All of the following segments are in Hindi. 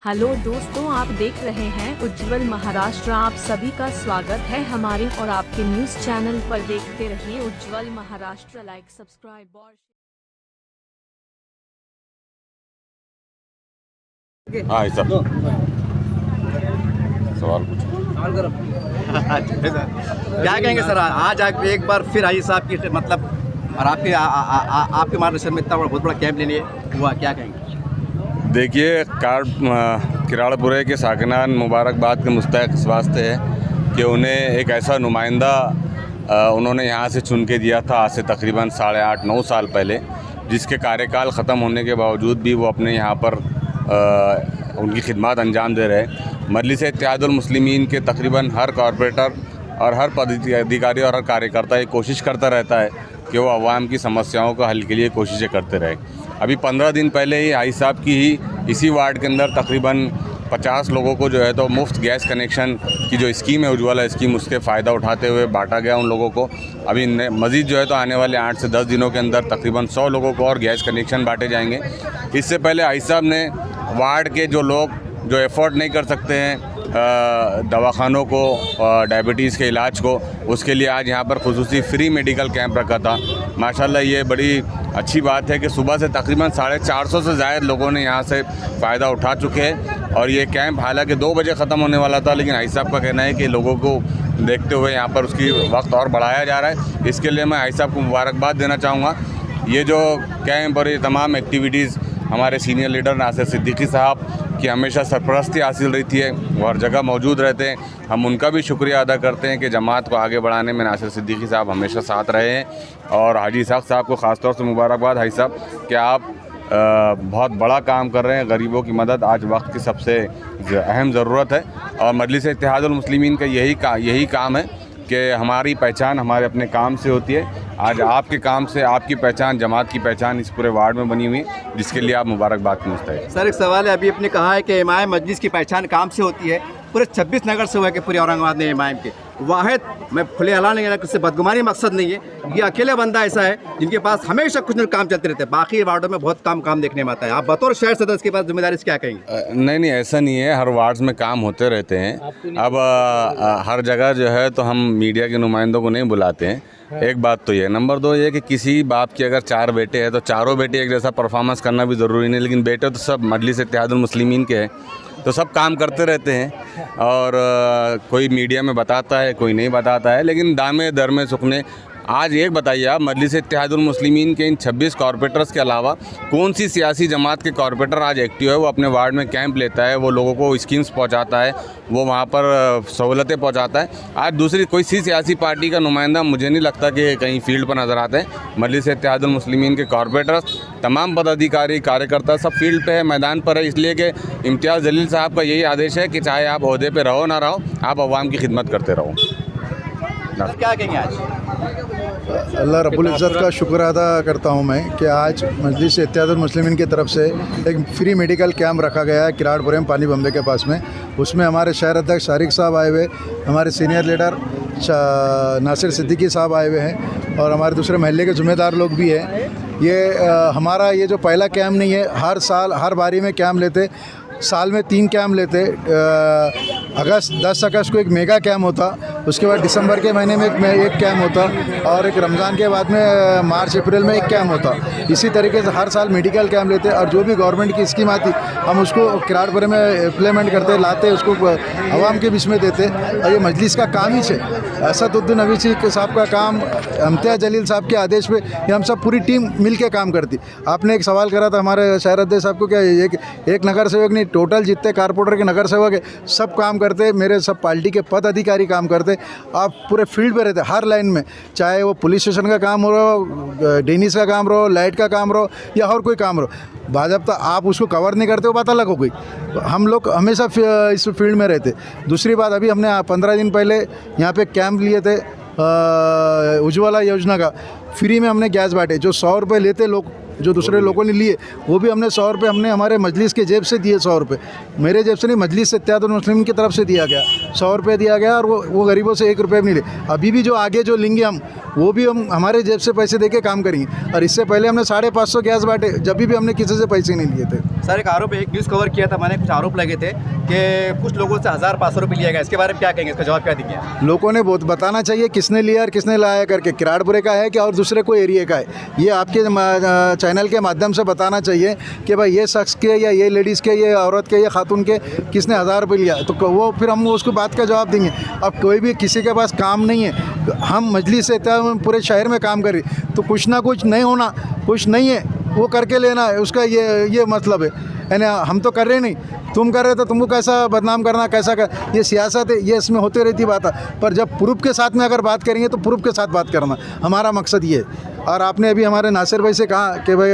हेलो दोस्तों, आप देख रहे हैं उज्ज्वल महाराष्ट्र। आप सभी का स्वागत है हमारे और आपके न्यूज चैनल पर। देखते रहिए उज्ज्वल महाराष्ट्र। लाइक, सब्सक्राइब और हाँ ये सब सवाल पूछो। क्या कहेंगे सर, आज आप एक बार फिर आई साहब की मतलब और आपके मार्गदर्शन में इतना बहुत बड़ा कैंप लेने हुआ, क्या कहेंगे? देखिए, किराड़पुरे के साकिनान मुबारकबाद के मुस्तहक इस वास्ते है कि उन्हें एक ऐसा नुमाइंदा उन्होंने यहाँ से चुन के दिया था आज से तकरीबन 8.5-9 साल पहले, जिसके कार्यकाल ख़त्म होने के बावजूद भी वो अपने यहाँ पर उनकी खिदमत अंजाम दे रहे हैं। मजलिस इत्तेहादुल मुस्लिमीन के तकरीबन हर कॉरपोरेटर और हर पदाधिकारी और हर कार्यकर्ता ये कोशिश करता रहता है कि वो अवाम की समस्याओं को हल के लिए कोशिशें करते रहे। अभी 15 दिन पहले ही आई साहब की ही इसी वार्ड के अंदर तकरीबन 50 लोगों को जो है तो मुफ्त गैस कनेक्शन की जो स्कीम है उज्ज्वला स्कीम, उसके फ़ायदा उठाते हुए बांटा गया उन लोगों को। अभी मज़ीद जो है तो आने वाले 8 से 10 दिनों के अंदर तकरीबन 100 लोगों को और गैस कनेक्शन बांटे जाएंगे। इससे पहले आई साहब ने वार्ड के जो लोग जो एफोर्ड नहीं कर सकते हैं दवाखानों को, डायबिटीज़ के इलाज को, उसके लिए आज यहाँ पर खुसूसी फ्री मेडिकल कैंप रखा था। माशाल्लाह ये बड़ी अच्छी बात है कि सुबह से तकरीबन 450 से ज़्यादा लोगों ने यहाँ से फ़ायदा उठा चुके हैं। और ये कैंप हालांकि 2 बजे ख़त्म होने वाला था, लेकिन आई साहब का कहना है कि लोगों को देखते हुए यहाँ पर उसकी वक्त और बढ़ाया जा रहा है। इसके लिए मैं आई साहब को मुबारकबाद देना चाहूँगा। ये जो कैंप और ये तमाम एक्टिविटीज़ हमारे सीनियर लीडर नासिर सिद्दीकी साहब की हमेशा सरपरस्ती हासिल रहती है, वो हर जगह मौजूद रहते हैं। हम उनका भी शुक्रिया अदा करते हैं कि जमात को आगे बढ़ाने में नासिर सिद्दीकी साहब हमेशा साथ रहे हैं। और हाजी साहब को ख़ास तौर से मुबारकबाद हाजी साहब कि आप बहुत बड़ा काम कर रहे हैं। गरीबों की मदद आज वक्त की सबसे अहम ज़रूरत है और मजलिस इत्तेहादुल मुस्लिमीन का यही काम है कि हमारी पहचान हमारे अपने काम से होती है। आज आपके काम से आपकी पहचान, जमात की पहचान इस पूरे वार्ड में बनी हुई है, जिसके लिए आप मुबारकबाद के मुस्तहिक। सर एक सवाल है, अभी आपने कहा है कि इमाम मजलिस की पहचान काम से होती है। पूरे 26 नगर से हुआ कि पूरे औरंगाबाद में इमाम के वाहिद, मैं खुले ऐलान नहीं, किससे बदगुमानी मकसद नहीं है, ये अकेला बंदा ऐसा है जिनके पास हमेशा कुछ न काम चलते रहते हैं। बाकी वार्डों में बहुत काम देखने में आता है। आप बतौर शहर सदस्य के पास जिम्मेदारी से क्या कहेंगे? नहीं, ऐसा नहीं है, हर वार्ड में काम होते रहते हैं। अब हर जगह जो है तो हम मीडिया के नुमाइंदों को नहीं बुलाते हैं। एक बात तो ये, नंबर 2 ये कि किसी बाप के अगर 4 बेटे हैं तो चारों बेटे एक जैसा परफॉर्मेंस करना भी ज़रूरी नहीं, लेकिन बेटे तो सब मजलिस इत्तेहादुल मुस्लिमीन के हैं, तो सब काम करते रहते हैं। और कोई मीडिया में बताता है, कोई नहीं बताता है, लेकिन दामे दर में सुखने। आज एक बताइए आप, मजलिस इत्तेहादुल मुस्लिमीन के इन 26 कॉरपोरेटर्स के अलावा कौन सी सियासी जमात के कॉरपोरेटर आज एक्टिव है? वो अपने वार्ड में कैंप लेता है, वो लोगों को स्कीम्स पहुंचाता है, वो वहां पर सहूलतें पहुंचाता है। आज दूसरी कोई सी सियासी पार्टी का नुमाइंदा मुझे नहीं लगता कि कहीं फील्ड पर नज़र आते हैं। मजलिस इत्तेहादुल मुस्लिमीन के कॉरपोरेटर्स, तमाम पदाधिकारी, कार्यकर्ता सब फील्ड पे है, मैदान पर है, इसलिए कि इम्तियाज़ जलील साहब का यही आदेश है कि चाहे आप ओहदे पर रहो ना रहो, आप अवाम की खिदमत करते रहो। क्या कहेंगे आज? अल्लाह रब्बुल इज़्ज़त का शुक्र अदा करता हूँ मैं कि आज मजलिस इत्तेहादुल मुस्लिमीन की तरफ से एक फ्री मेडिकल कैंप रखा गया है किराड़पुरे में, पानी बम्बे के पास में। उसमें हमारे शहर अध्यक्ष शारिक साहब आए हुए, हमारे सीनियर लीडर नासिर सिद्दीकी साहब आए हुए हैं और हमारे दूसरे महल्ले के ज़िम्मेदार लोग भी हैं। ये हमारा ये जो पहला कैंप नहीं है, हर साल हर बारी में कैंप लेते, साल में 3 कैंप लेते। 10 अगस्त को एक मेगा कैंप होता, उसके बाद दिसंबर के महीने में एक कैंप होता और एक रमज़ान के बाद में मार्च अप्रैल में एक कैंप होता। इसी तरीके से हर साल मेडिकल कैंप लेते और जो भी गवर्नमेंट की स्कीम आती हम उसको किराड़पुरे में इम्प्लीमेंट करते, लाते, उसको आवाम के बीच में देते। और ये मजलिस का काम ही है। असदुद्दीन अवीसी साहब का काम, इम्तियाज़ जलील साहब के आदेश पे ये हम सब पूरी टीम मिल के काम करती। आपने एक सवाल करा था हमारे शहर अध्यक्ष साहब को, क्या एक नगर सेवक नहीं, टोटल जितने कारपोरेटर के नगर सेवक है सब काम करते, मेरे सब पार्टी के पद अधिकारी काम करते। आप पूरे फील्ड पे रहते, हर लाइन में, चाहे वो पुलिस स्टेशन का काम हो, डेनिस का काम रहो, लाइट का काम रहो या और कोई काम रहो, भाजपा आप उसको कवर नहीं करते हो, बात अलग हो गई। हम लोग हमेशा इस फील्ड में रहते। दूसरी बात, अभी हमने 15 दिन पहले यहाँ पे कैंप लिए थे उज्ज्वला योजना का, फ्री में हमने गैस बांटे। जो 100 रुपये लेते लोग जो दूसरे लोगों ने लिए वो भी हमने 100 रुपये हमने हमारे मजलिस के जेब से दिए। 100 रुपये मेरे जेब से नहीं, मजलिस इत्तेहादुल मुस्लिमीन की तरफ से दिया गया, 100 रुपये दिया गया और वो गरीबों से 1 रुपये भी नहीं ले। अभी भी जो आगे जो लेंगे हम वो भी हम हमारे जेब से पैसे दे के काम करेंगे। और इससे पहले हमने 550 गैस बांटे, जब भी हमने किसी से पैसे नहीं लिए थे। सर एक आरोप, एक न्यूज़ कवर किया था मैंने, कुछ आरोप लगे थे कि कुछ लोगों से 1500 रुपये लिया गया, इसके बारे में क्या कहेंगे, इसका जवाब क्या देंगे? लोगों ने बहुत बताना चाहिए किसने लिया और किसने लाया करके, किराड़पुरे का है कि और दूसरे कोई एरिया का है, ये आपके चैनल के माध्यम से बताना चाहिए कि भाई ये शख्स के या ये लेडीज़ के, ये औरत के, ये खातून के किसने 1000 रुपये लिया, तो वो फिर हम उसको बात का जवाब देंगे। अब कोई भी किसी के पास काम नहीं है, हम मजलिस से पूरे शहर में काम कर रही, तो कुछ ना कुछ नहीं होना, कुछ नहीं है वो करके लेना है, उसका ये मतलब है ना। हम तो कर रहे नहीं, तुम कर रहे तो तुमको कैसा बदनाम करना, कैसा कर, ये सियासत है, ये इसमें होती रहती बात है। पर जब प्रूफ के साथ में अगर बात करेंगे तो प्रूफ के साथ बात करना हमारा मकसद ये है। और आपने अभी हमारे नासिर भाई से कहा कि भाई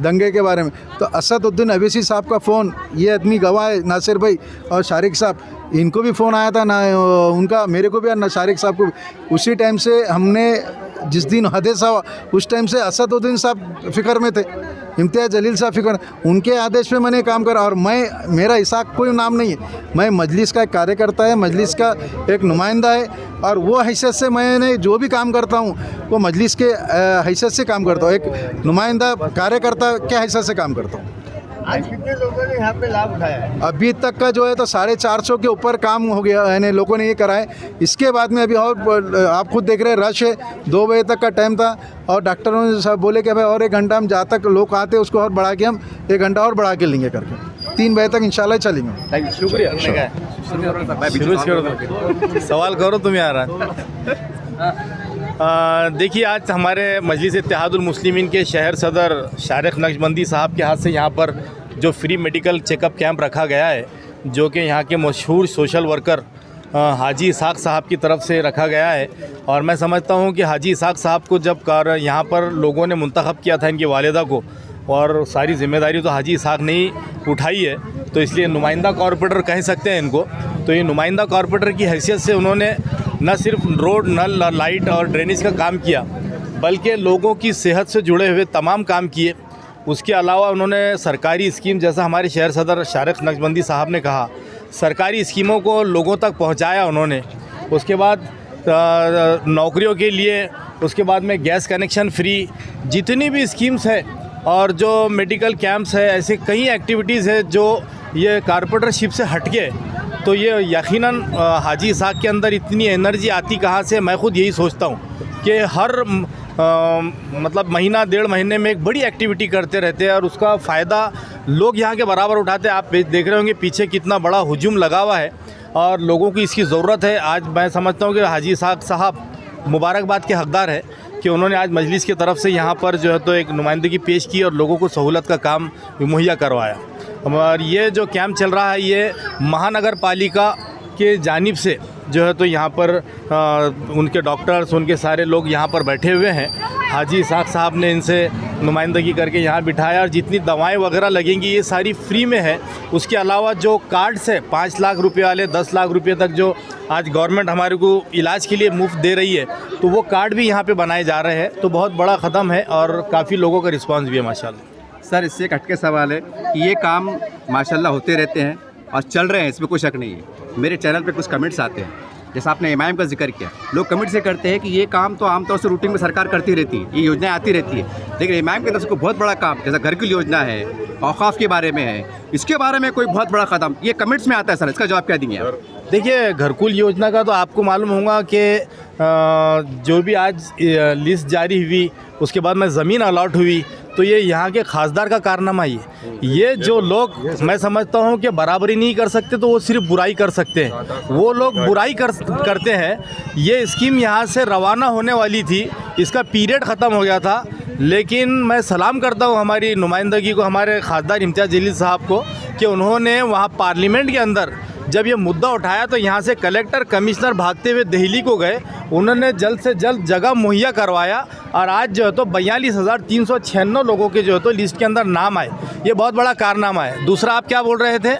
दंगे के बारे में, तो असदुद्दीन अवैसी साहब का फ़ोन, ये आदमी गवाह है, नासिर भाई और शारिक साहब, इनको भी फ़ोन आया था ना उनका, मेरे को भी और ना शारिक साहब को भी। उसी टाइम से हमने जिस दिन हादसा हुआ उस टाइम से असदुद्दीन साहब फ़िक्र में थे, इम्तियाज़ जलील साहब फ़िक्र, उनके आदेश पे मैंने काम करा। और मेरा इसाक कोई नाम नहीं है, मैं मजलिस का एक कार्यकर्ता है, मजलिस का एक नुमाइंदा है, और वो हैसियत से मैंने जो भी काम करता हूँ वो मजलिस के हैसियत से काम करता हूँ, एक नुमाइंदा कार्यकर्ता के हैसियत से काम करता हूँ। आज कितने लोगों ने यहाँ पे लाभ उठाया है? अभी तक का जो है तो 450 के ऊपर काम हो गया, यानी लोगों ने ये करा है। इसके बाद में अभी और आप खुद देख रहे हैं रश है, 2 बजे तक का टाइम था और डॉक्टरों ने सब बोले कि भाई और 1 घंटा हम जहाँ तक लोग आते उसको और बढ़ा के हम 1 घंटा और बढ़ा के लेंगे करके 3 बजे तक इंशाल्लाह चलेंगे। थैंक यू, शुक्रिया। सवाल करो तुम यार। देखिए, आज हमारे मजलिस इत्तेहादुल मुस्लिमीन के शहर सदर शारिक नक्शबंदी साहब के हाथ से यहाँ पर जो फ्री मेडिकल चेकअप कैंप रखा गया है, जो कि यहाँ के मशहूर सोशल वर्कर हाजी इसाक साहब की तरफ से रखा गया है। और मैं समझता हूँ कि हाजी इसाक साहब को जब यहाँ पर लोगों ने मुंतखब किया था इनकी वालिदा को, और सारी जिम्मेदारी तो हाजी इसाक ने ही उठाई है, तो इसलिए नुमाइंदा कॉरपोरेटर कह सकते हैं इनको। तो ये नुमाइंदा कॉरपोरेटर की हैसियत से उन्होंने न सिर्फ रोड, नल, लाइट और ड्रेनेज का काम किया, बल्कि लोगों की सेहत से जुड़े हुए तमाम काम किए। उसके अलावा उन्होंने सरकारी स्कीम, जैसा हमारे शहर सदर शारिक नक्शबंदी साहब ने कहा, सरकारी स्कीमों को लोगों तक पहुंचाया उन्होंने। उसके बाद नौकरियों के लिए, उसके बाद में गैस कनेक्शन फ्री, जितनी भी स्कीम्स है और जो मेडिकल कैंप्स है, ऐसे कई एक्टिविटीज़ है जो ये कॉरपोरेटरशिप से हटके। तो ये यकीनन हाजी इसाक के अंदर इतनी एनर्जी आती कहाँ से, मैं ख़ुद यही सोचता हूँ कि हर मतलब महीना 1.5 महीने में एक बड़ी एक्टिविटी करते रहते हैं और उसका फ़ायदा लोग यहाँ के बराबर उठाते हैं। आप देख रहे होंगे पीछे कितना बड़ा हुजूम लगा हुआ है और लोगों की इसकी ज़रूरत है। आज मैं समझता हूँ कि हाजी इसाक साहब मुबारकबाद के हकदार है कि उन्होंने आज मजलिस की तरफ से यहाँ पर जो है तो एक नुमाइंदगी पेश की और लोगों को सहूलत का काम मुहैया करवाया। और ये जो कैंप चल रहा है ये महानगर पालिका के जानिब से जो है तो यहाँ पर उनके डॉक्टर्स, उनके सारे लोग यहाँ पर बैठे हुए हैं। हाजी इसाक साहब ने इनसे नुमाइंदगी करके यहाँ बिठाया और जितनी दवाएं वगैरह लगेंगी ये सारी फ्री में है। उसके अलावा जो कार्ड्स है 5 लाख रुपए वाले, 10 लाख रुपए तक जो आज गवर्नमेंट हमारे को इलाज के लिए मुफ्त दे रही है, तो वो कार्ड भी यहाँ पे बनाए जा रहे हैं। तो बहुत बड़ा क़दम है और काफ़ी लोगों का रिस्पांस भी है माशाल्लाह। सर इससे एक हटके सवाल है कि ये काम माशाल्लाह होते रहते हैं और चल रहे हैं, इसमें कोई शक नहीं है। मेरे चैनल पे कुछ कमेंट्स आते हैं, जैसा आपने एमआईएम का जिक्र किया, लोग कमेंट से करते हैं कि ये काम तो आमतौर से रूटीन में सरकार करती रहती है, ये योजनाएं आती रहती है, लेकिन एमआईएम की तरफ से कोई बहुत बड़ा काम जैसा घर की योजना है, औकाफ के बारे में है, इसके बारे में कोई बहुत बड़ा कदम ये कमेंट्स में आता है। सर इसका जवाब क्या देंगे आप? देखिए, घरकुल योजना का तो आपको मालूम होगा कि जो भी आज लिस्ट जारी हुई उसके बाद में ज़मीन अलॉट हुई, तो ये यहाँ के खासदार का कारनामा ही है। ये जो लोग मैं समझता हूँ कि बराबरी नहीं कर सकते तो वो सिर्फ बुराई कर सकते हैं, वो लोग बुराई करते हैं। ये स्कीम यहाँ से रवाना होने वाली थी, इसका पीरियड ख़त्म हो गया था, लेकिन मैं सलाम करता हूँ हमारी नुमाइंदगी को, हमारे खासदार इम्तियाज़ जलील साहब को, कि उन्होंने वहाँ पार्लियामेंट के अंदर जब ये मुद्दा उठाया तो यहाँ से कलेक्टर, कमिश्नर भागते हुए दिल्ली को गए, उन्होंने जल्द से जल्द जगह मुहैया करवाया और आज जो है तो 42,396 लोगों के जो है तो लिस्ट के अंदर नाम आए। ये बहुत बड़ा कारनामा है। दूसरा आप क्या बोल रहे थे?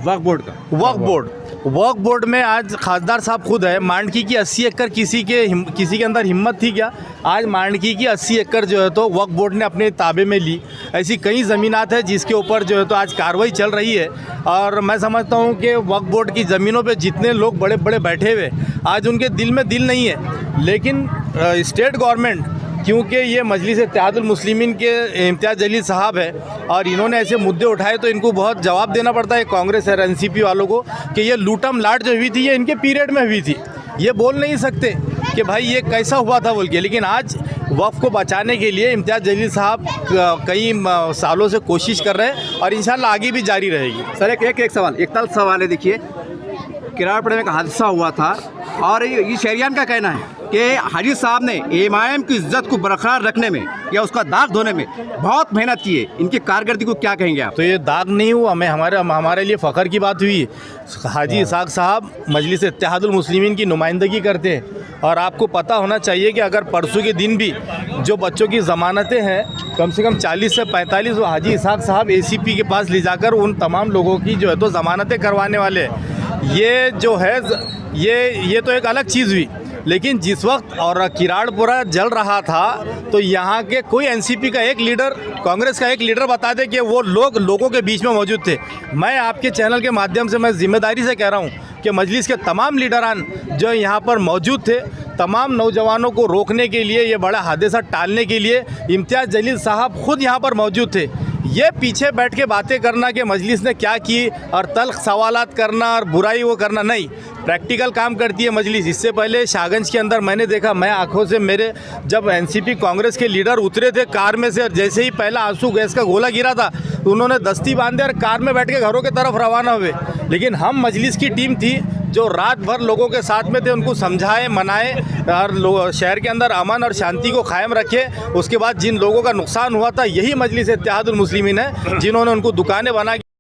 वक्फ बोर्ड का। वक्फ बोर्ड, वक्फ बोर्ड में आज खासदार साहब खुद है। मांडकी की 80 एकड़ किसी के अंदर हिम्मत थी क्या? आज मांडकी की 80 एकड़ जो है तो वक्फ बोर्ड ने अपने ताबे में ली। ऐसी कई ज़मीनात है जिसके ऊपर जो है तो आज कार्रवाई चल रही है। और मैं समझता हूँ कि वक्फ बोर्ड की ज़मीनों पे जितने लोग बड़े बड़े बैठे हुए, आज उनके दिल में दिल नहीं है। लेकिन स्टेट गवर्नमेंट, क्योंकि ये मजलिस इत्तेहादुल मुस्लिमीन के इम्तियाज़ जलील साहब है और इन्होंने ऐसे मुद्दे उठाए तो इनको बहुत जवाब देना पड़ता है कांग्रेस और एनसीपी वालों को कि ये लूटम लाट जो हुई थी ये इनके पीरियड में हुई थी। ये बोल नहीं सकते कि भाई ये कैसा हुआ था बोल के। लेकिन आज वक्फ को बचाने के लिए इम्तियाज़ जलील साहब कई सालों से कोशिश कर रहे हैं और इंशाल्लाह आगे भी जारी रहेगी। सर एक सवाल, एक तल सवाल है। देखिए, किराड़पुरे में एक हादसा हुआ था और ये शहरियान का कहना है कि हाजी साहब ने एमआईएम की इज्जत को बरकरार रखने में या उसका दाग धोने में बहुत मेहनत की है। इनकी कारकर्दगी को क्या कहेंगे आप? तो ये दाग नहीं हुआ, हमारे लिए फ़ख्र की बात हुई। हाजी इसाक साहब मजलिस इत्तेहादुल मुस्लिमीन की नुमाइंदगी करते हैं और आपको पता होना चाहिए कि अगर परसों के दिन भी जो बच्चों की ज़मानतें हैं कम से कम 40 से 45 वो हाजी इसाक साहब एसीपी के पास ले जाकर उन तमाम लोगों की जो है तो ज़मानतें करवाने वाले हैं। ये जो है ये तो एक अलग चीज़ हुई। लेकिन जिस वक्त और किराड़पुरा जल रहा था तो यहाँ के कोई एनसीपी का एक लीडर, कांग्रेस का एक लीडर बता दे कि वो लोगों के बीच में मौजूद थे। मैं आपके चैनल के माध्यम से मैं जिम्मेदारी से कह रहा हूँ कि मजलिस के तमाम लीडरान जो यहाँ पर मौजूद थे, तमाम नौजवानों को रोकने के लिए, ये बड़ा हादसा टालने के लिए इम्तियाज़ जलील साहब खुद यहाँ पर मौजूद थे। ये पीछे बैठ के बातें करना कि मजलिस ने क्या की और तल्ख सवालात करना और बुराई वो करना नहीं, प्रैक्टिकल काम करती है मजलिस। इससे पहले शाहगंज के अंदर मैंने देखा, मैं आंखों से, मेरे जब एनसीपी कांग्रेस के लीडर उतरे थे कार में से और जैसे ही पहला आंसू गैस का गोला गिरा था तो उन्होंने दस्ती बांधे और कार में बैठ के घरों की तरफ रवाना हुए। लेकिन हम मजलिस की टीम थी जो रात भर लोगों के साथ में थे, उनको समझाए, मनाए और शहर के अंदर अमन और शांति को कायम रखे। उसके बाद जिन लोगों का नुकसान हुआ था यही मजलिस इत्तेहादुल मुस्लिमीन है जिन्होंने उनको दुकानें बना